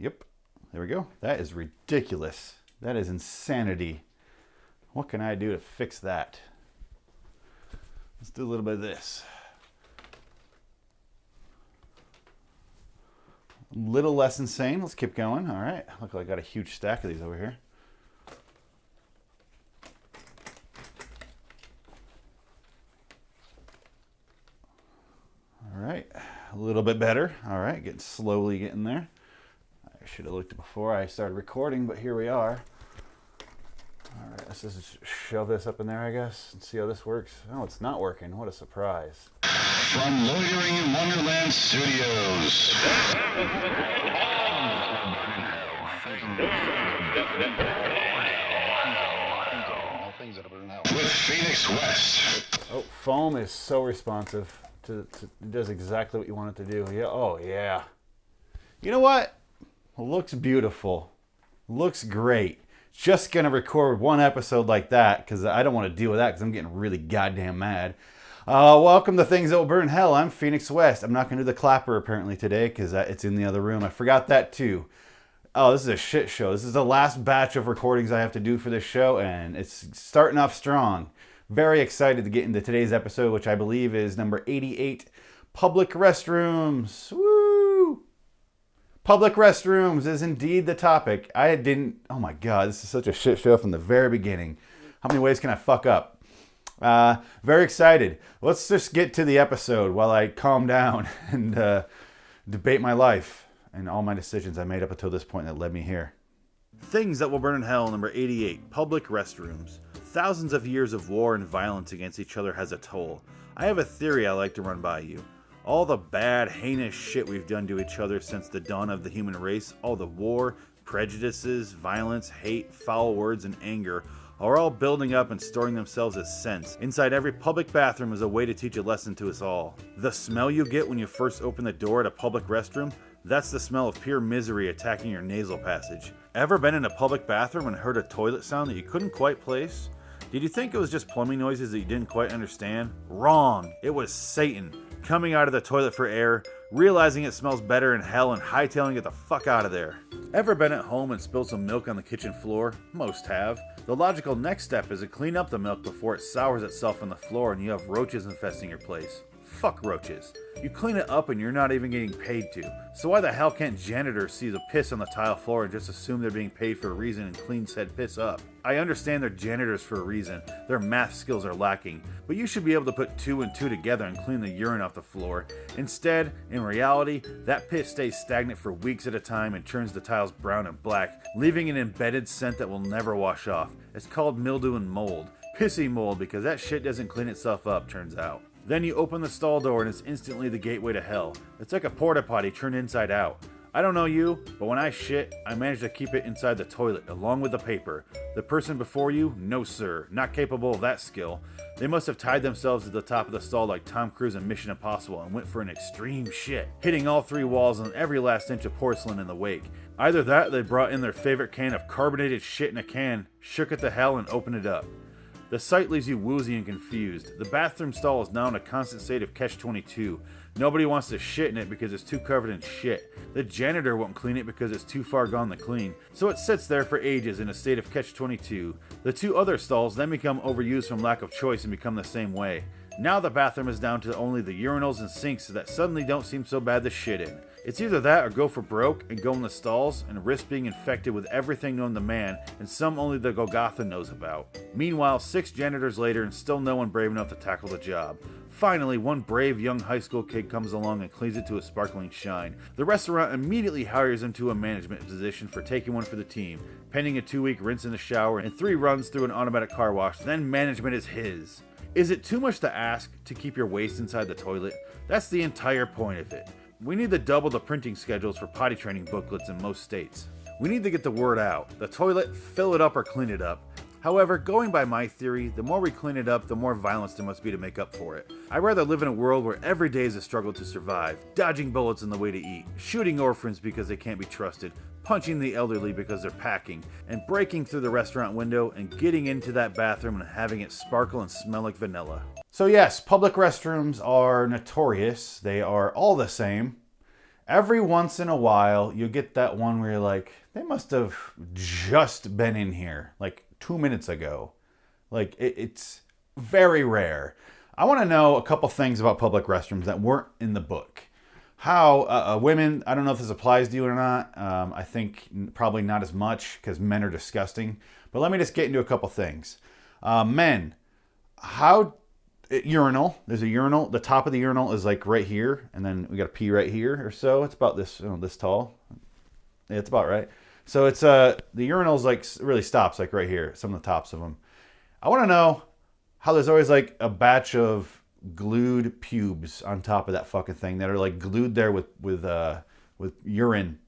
Yep. There we go. That is ridiculous. That is insanity. What can I do to fix that? Let's do a little bit of this. A little less insane. Let's keep going. All right. Look like I got a huge stack of these over here. All right. A little bit better. All right. Slowly getting there. I should have looked before I started recording, but here we are. All right. Let's just shove this up in there, I guess, and see how this works. Oh, it's not working. What a surprise. From Loitering in Wonderland Studios. With Phoenix West. Oh, foam is so responsive. It does exactly what you want it to do. Yeah. Oh, yeah. You know what? Looks beautiful. Looks great. Just going to record one episode like that because I don't want to deal with that because I'm getting really goddamn mad. Welcome to Things That Will Burn Hell. I'm Phoenix West. I'm not going to do the clapper apparently today because it's in the other room. I forgot that too. Oh, this is a shit show. This is the last batch of recordings I have to do for this show, and it's starting off strong. Very excited to get into today's episode, which I believe is number 88, Public Restrooms. Woo! Public restrooms is indeed the topic. Oh my God, this is such a shit show from the very beginning. How many ways can I fuck up? Very excited. Let's just get to the episode while I calm down and debate my life and all my decisions I made up until this point that led me here. Things That Will Burn in Hell, number 88, Public Restrooms. Thousands of years of war and violence against each other has a toll. I have a theory I like to run by you. All the bad, heinous shit we've done to each other since the dawn of the human race, all the war, prejudices, violence, hate, foul words, and anger are all building up and storing themselves as scents. Inside every public bathroom is a way to teach a lesson to us all. The smell you get when you first open the door at a public restroom, that's the smell of pure misery attacking your nasal passage. Ever been in a public bathroom and heard a toilet sound that you couldn't quite place? Did you think it was just plumbing noises that you didn't quite understand? Wrong! It was Satan coming out of the toilet for air, realizing it smells better in hell and hightailing it the fuck out of there. Ever been at home and spilled some milk on the kitchen floor? Most have. The logical next step is to clean up the milk before it sours itself on the floor and you have roaches infesting your place. Fuck roaches. You clean it up and you're not even getting paid to. So why the hell can't janitors see the piss on the tile floor and just assume they're being paid for a reason and clean said piss up? I understand they're janitors for a reason. Their math skills are lacking. But you should be able to put 2 and 2 together and clean the urine off the floor. Instead, in reality, that piss stays stagnant for weeks at a time and turns the tiles brown and black, leaving an embedded scent that will never wash off. It's called mildew and mold. Pissy mold because that shit doesn't clean itself up, turns out. Then you open the stall door and it's instantly the gateway to hell. It's like a porta potty turned inside out. I don't know you, but when I shit, I manage to keep it inside the toilet along with the paper. The person before you, no sir, not capable of that skill. They must have tied themselves to the top of the stall like Tom Cruise in Mission Impossible and went for an extreme shit, hitting all 3 walls and every last inch of porcelain in the wake. Either that or they brought in their favorite can of carbonated shit in a can, shook it to hell and opened it up. The sight leaves you woozy and confused. The bathroom stall is now in a constant state of catch-22. Nobody wants to shit in it because it's too covered in shit. The janitor won't clean it because it's too far gone to clean. So it sits there for ages in a state of catch-22. The 2 other stalls then become overused from lack of choice and become the same way. Now the bathroom is down to only the urinals and sinks that suddenly don't seem so bad to shit in. It's either that or go for broke and go in the stalls and risk being infected with everything known to man and some only the Golgotha knows about. Meanwhile, 6 janitors later and still no one brave enough to tackle the job. Finally, one brave young high school kid comes along and cleans it to a sparkling shine. The restaurant immediately hires him to a management position for taking one for the team, pending a 2-week rinse in the shower and 3 runs through an automatic car wash, then management is his. Is it too much to ask to keep your waste inside the toilet? That's the entire point of it. We need to double the printing schedules for potty training booklets in most states. We need to get the word out. The toilet, fill it up or clean it up. However, going by my theory, the more we clean it up, the more violence there must be to make up for it. I'd rather live in a world where every day is a struggle to survive, dodging bullets on the way to eat, shooting orphans because they can't be trusted, punching the elderly because they're packing, and breaking through the restaurant window and getting into that bathroom and having it sparkle and smell like vanilla. So yes, public restrooms are notorious. They are all the same. Every once in a while, you get that one where you're like, they must have just been in here like 2 minutes ago. Like, it's very rare. I want to know a couple things about public restrooms that weren't in the book. How women, I don't know if this applies to you or not. I think probably not as much because men are disgusting. But let me just get into a couple things. Men, how urinal. There's a urinal. The top of the urinal is like right here, and then we got a pee right here or so. It's about this this tall. Yeah, it's about right. So it's the urinal's like really stops like right here. Some of the tops of them. I want to know how there's always like a batch of glued pubes on top of that fucking thing that are like glued there with urine.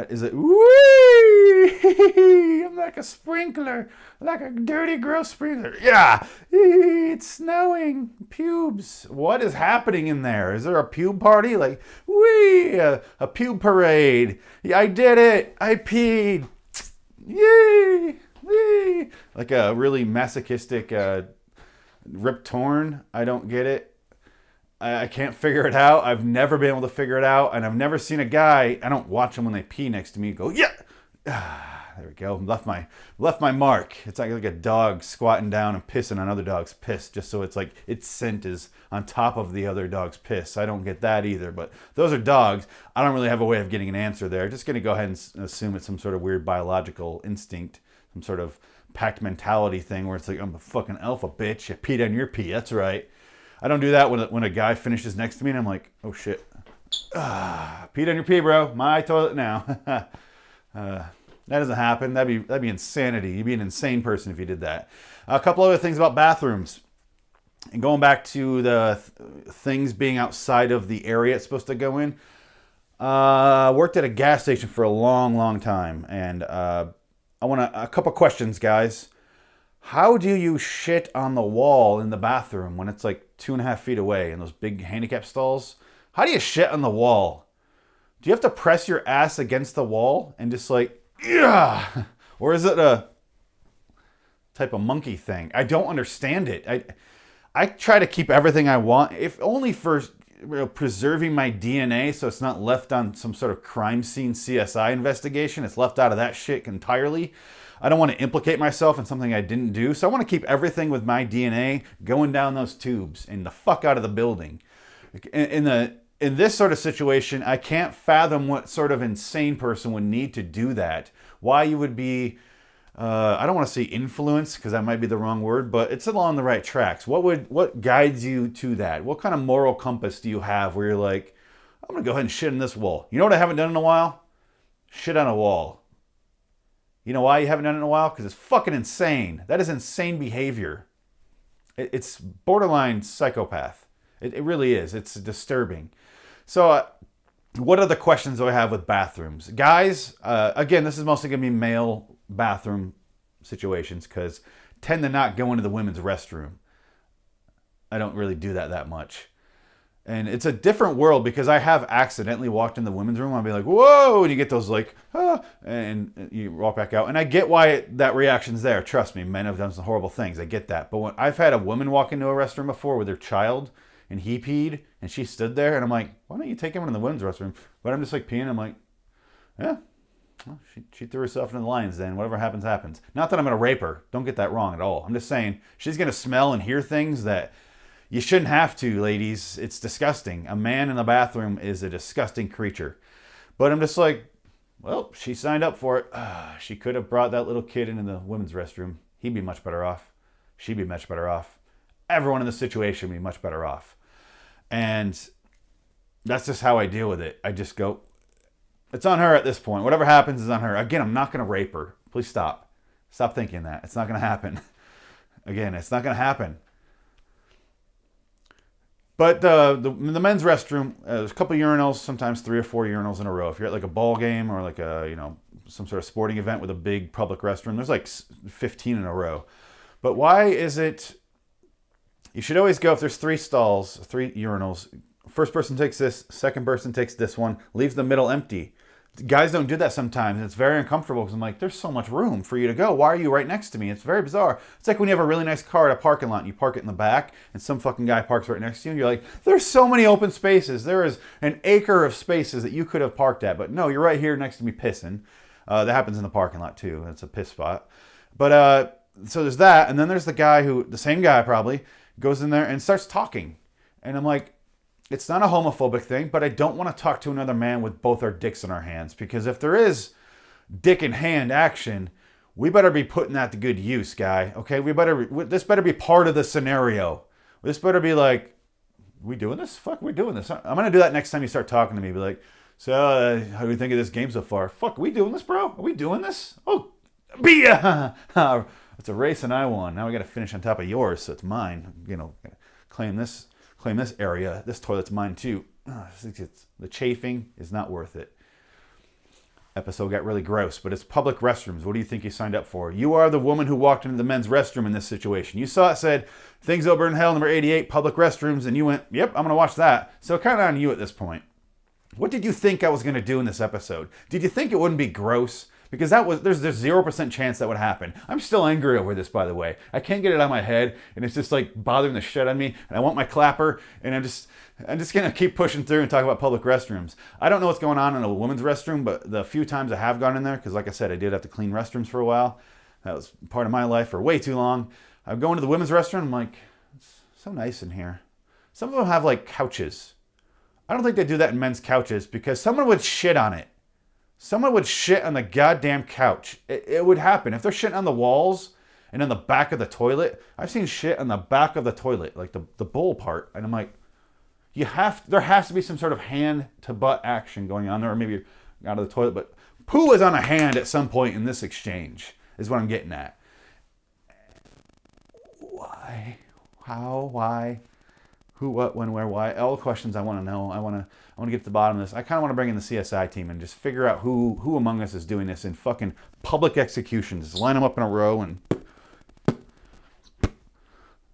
Is it? Whee! I'm like a sprinkler, like a dirty, gross sprinkler. Yeah, it's snowing. Pubes. What is happening in there? Is there a pube party? Like, whee! A pube parade. Yeah, I did it. I peed. Yay! Whee! Like a really masochistic Rip Torn. I don't get it. I can't figure it out. I've never been able to figure it out. And I've never seen a guy, I don't watch them when they pee next to me, go, yeah! There we go. Left my mark. It's like a dog squatting down and pissing on other dog's piss, just so it's like its scent is on top of the other dog's piss. I don't get that either. But those are dogs. I don't really have a way of getting an answer there. Just going to go ahead and assume it's some sort of weird biological instinct, some sort of pack mentality thing where it's like, I'm a fucking alpha bitch. I peed on your pee. That's right. I don't do that when a guy finishes next to me and I'm like, oh shit. Peed on your pee, bro. My toilet now. That doesn't happen. That'd be insanity. You'd be an insane person if you did that. A couple other things about bathrooms. And going back to the things being outside of the area it's supposed to go in. Worked at a gas station for a long, long time. And I want a couple questions, guys. How do you shit on the wall in the bathroom when it's like 2.5 feet away in those big handicap stalls? How do you shit on the wall? Do you have to press your ass against the wall and just like, yeah? Or is it a type of monkey thing? I don't understand it. I try to keep everything I want, if only for preserving my DNA so it's not left on some sort of crime scene CSI investigation. It's left out of that shit entirely. I don't want to implicate myself in something I didn't do. So I want to keep everything with my DNA going down those tubes and the fuck out of the building. In this sort of situation, I can't fathom what sort of insane person would need to do that. Why you would be, I don't want to say influenced because that might be the wrong word, but it's along the right tracks. What guides you to that? What kind of moral compass do you have where you're like, I'm going to go ahead and shit on this wall. You know what I haven't done in a while? Shit on a wall. You know why you haven't done it in a while? Because it's fucking insane. That is insane behavior. It's borderline psychopath. It really is. It's disturbing. So what other questions do I have with bathrooms? Guys, again, this is mostly going to be male bathroom situations because tend to not go into the women's restroom. I don't really do that much. And it's a different world because I have accidentally walked in the women's room. I'll be like, whoa, and you get those like, and you walk back out. And I get why that reaction's there. Trust me, men have done some horrible things. I get that. But when I've had a woman walk into a restroom before with her child and he peed and she stood there and I'm like, why don't you take him in the women's restroom? But I'm just like peeing. I'm like, yeah, well, she threw herself into the lion's den. Whatever happens, happens. Not that I'm going to rape her. Don't get that wrong at all. I'm just saying she's going to smell and hear things that you shouldn't have to, ladies. It's disgusting. A man in the bathroom is a disgusting creature. But I'm just like, well, she signed up for it. She could have brought that little kid into the women's restroom. He'd be much better off. She'd be much better off. Everyone in the situation would be much better off. And that's just how I deal with it. I just go, it's on her at this point. Whatever happens is on her. Again, I'm not going to rape her. Please stop. Stop thinking that. It's not going to happen. Again, it's not going to happen. But the men's restroom, there's a couple urinals, sometimes 3 or 4 urinals in a row. If you're at like a ball game or like some sort of sporting event with a big public restroom, there's like 15 in a row. But why is it? You should always go if there's 3 stalls, 3 urinals. First person takes this, second person takes this one, leaves the middle empty. Guys don't do that sometimes. And it's very uncomfortable because I'm like, there's so much room for you to go. Why are you right next to me? It's very bizarre. It's like when you have a really nice car at a parking lot and you park it in the back and some fucking guy parks right next to you. And you're like, there's so many open spaces. There is an acre of spaces that you could have parked at. But no, you're right here next to me pissing. That happens in the parking lot too. It's a piss spot. But so there's that. And then there's the guy who, the same guy probably, goes in there and starts talking. And I'm like, it's not a homophobic thing, but I don't want to talk to another man with both our dicks in our hands. Because if there is dick in hand action, we better be putting that to good use, guy. Okay, this better be part of the scenario. This better be like, we doing this? Fuck, we doing this. I'm going to do that next time you start talking to me. Be like, so how do you think of this game so far? Fuck, are we doing this, bro? Are we doing this? Oh, it's a race and I won. Now we got to finish on top of yours, so it's mine. You know, claim this area. This toilet's mine too. The chafing is not worth it. Episode got really gross, but it's public restrooms. What do you think you signed up for? You are the woman who walked into the men's restroom in this situation. You saw it said, Things Over in Hell, number 88, public restrooms, and you went, yep, I'm going to watch that. So kind of on you at this point. What did you think I was going to do in this episode? Did you think it wouldn't be gross? Because there's 0% chance that would happen. I'm still angry over this, by the way. I can't get it out of my head, and it's just like bothering the shit out of me. And I want my clapper, and I'm just gonna keep pushing through and talk about public restrooms. I don't know what's going on in a women's restroom, but the few times I have gone in there, because like I said, I did have to clean restrooms for a while. That was part of my life for way too long. I go into the women's restroom, I'm like, it's so nice in here. Some of them have like couches. I don't think they do that in men's couches because someone would shit on it. Someone would shit on the goddamn couch. It would happen. If they're shitting on the walls and on the back of the toilet, I've seen shit on the back of the toilet, like the bowl part. And I'm like, there has to be some sort of hand to butt action going on there, or maybe out of the toilet, but poo is on a hand at some point in this exchange, is what I'm getting at. Why? How? Why? Who, what, when, where, why? All the questions I want to know. I want to get to the bottom of this. I kind of want to bring in the CSI team and just figure out who among us is doing this in fucking public executions. Just line them up in a row and...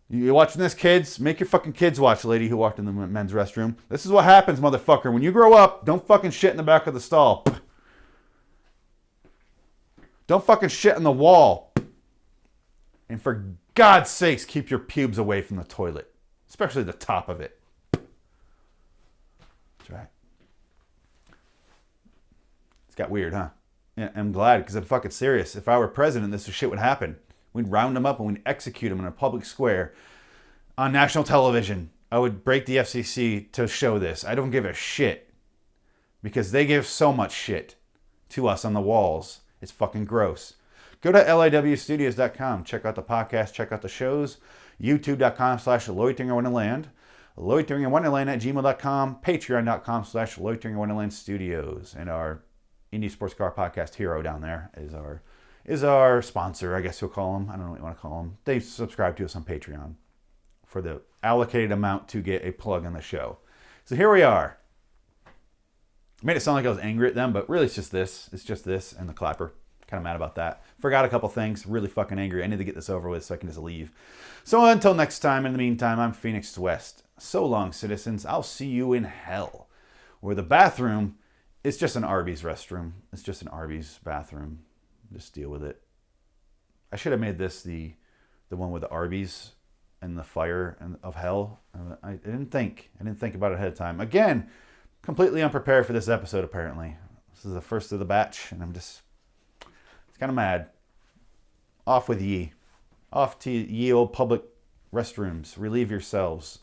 You watching this, kids? Make your fucking kids watch, lady who walked in the men's restroom. This is what happens, motherfucker. When you grow up, don't fucking shit in the back of the stall. Don't fucking shit in the wall. And for God's sakes, keep your pubes away from the toilet. Especially the top of it. That's right. It's got weird, huh? Yeah, I'm glad, because I'm fucking serious. If I were president, this shit would happen. We'd round them up and we'd execute them in a public square on national television. I would break the FCC to show this. I don't give a shit. Because they give so much shit to us on the walls. It's fucking gross. Go to liwstudios.com. Check out the podcast. Check out the shows. youtube.com/loiteringinwonderland, loiteringinwonderland@gmail.com, patreon.com/loiteringinwonderlandstudios, and our indie sports car podcast hero down there is our sponsor, I guess you'll call them. I don't know what you want to call them. They subscribe to us on Patreon for the allocated amount to get a plug on the show. So here we are. I made it sound like I was angry at them, but really it's just this. It's just this and the clapper. Kind of mad about that. Forgot a couple things. Really fucking angry. I need to get this over with so I can just leave. So until next time, in the meantime, I'm Phoenix West. So long, citizens. I'll see you in hell. Where the bathroom is just an Arby's restroom. It's just an Arby's bathroom. Just deal with it. I should have made this the one with the Arby's and the fire of hell. I didn't think. I didn't think about it ahead of time. Again, completely unprepared for this episode, apparently. This is the first of the batch, and I'm just... kind of mad. Off with ye. Off to ye old public restrooms. Relieve yourselves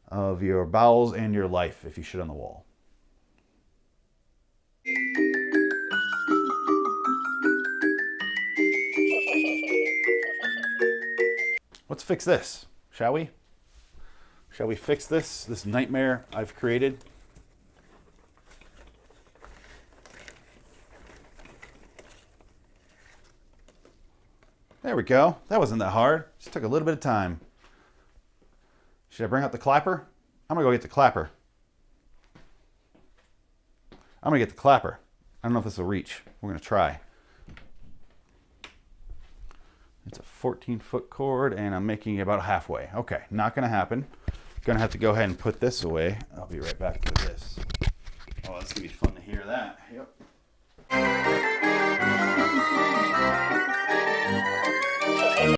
of your bowels and your life if you shit on the wall. Let's fix this, shall we? Shall we fix this nightmare I've created? There we go. That wasn't that hard. Just took a little bit of time. Should I bring out the clapper? I'm going to go get the clapper. I don't know if this will reach. We're going to try. It's a 14-foot cord, and I'm making it about halfway. Okay, not going to happen. Going to have to go ahead and put this away. I'll be right back to this. Oh, that's gonna be fun to hear that. Yep.